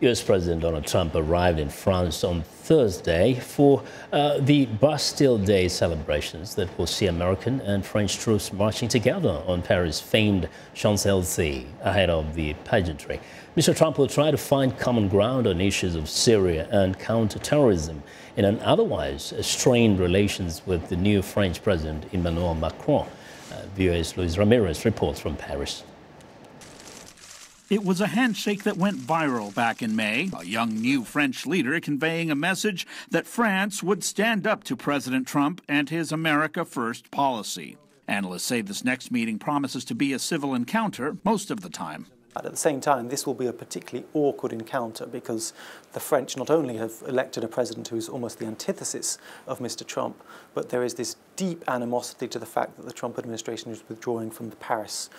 U.S. President Donald Trump arrived in France on Thursday for the Bastille Day celebrations that will see American and French troops marching together on Paris' famed Champs Élysées ahead of the pageantry. Mr. Trump will try to find common ground on issues of Syria and counterterrorism in an otherwise strained relations with the new French President Emmanuel Macron. VOA's Ramirez reports from Paris. It was a handshake that went viral back in May, a young new French leader conveying a message that France would stand up to President Trump and his America First policy. Analysts say this next meeting promises to be a civil encounter most of the time. At the same time, this will be a particularly awkward encounter because the French not only have elected a president who's almost the antithesis of Mr. Trump, but there is this deep animosity to the fact that the Trump administration is withdrawing from the Paris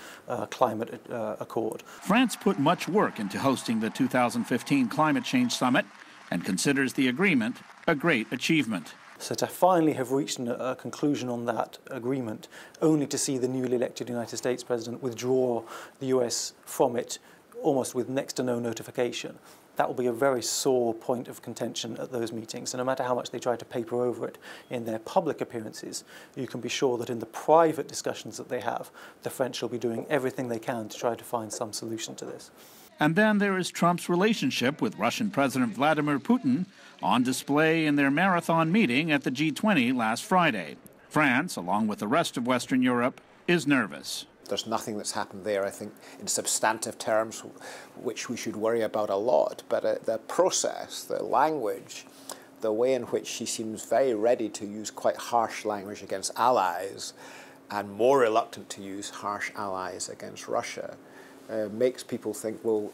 Climate Accord. France put much work into hosting the 2015 Climate Change Summit and considers the agreement a great achievement. So to finally have reached a conclusion on that agreement, only to see the newly elected United States president withdraw the US from it almost with next to no notification, that will be a very sore point of contention at those meetings. And no matter how much they try to paper over it in their public appearances, you can be sure that in the private discussions that they have, the French will be doing everything they can to try to find some solution to this. And then there is Trump's relationship with Russian President Vladimir Putin, on display in their marathon meeting at the G20 last Friday. France, along with the rest of Western Europe, is nervous. There's nothing that's happened there, I think, in substantive terms, which we should worry about a lot. But the process, the language, the way in which she seems very ready to use quite harsh language against allies and more reluctant to use harsh allies against Russia, makes people think, well,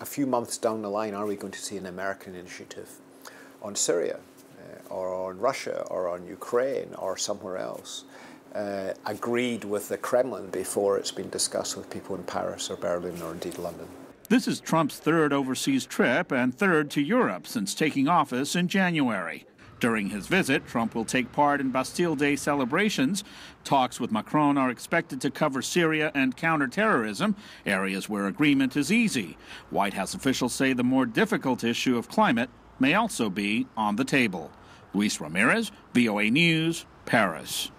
a few months down the line, are we going to see an American initiative on Syria or on Russia or on Ukraine or somewhere else, agreed with the Kremlin before it's been discussed with people in Paris or Berlin or indeed London? This is Trump's third overseas trip and third to Europe since taking office in January. During his visit, Trump will take part in Bastille Day celebrations. Talks with Macron are expected to cover Syria and counterterrorism, areas where agreement is easy. White House officials say the more difficult issue of climate may also be on the table. Luis Ramirez, VOA News, Paris.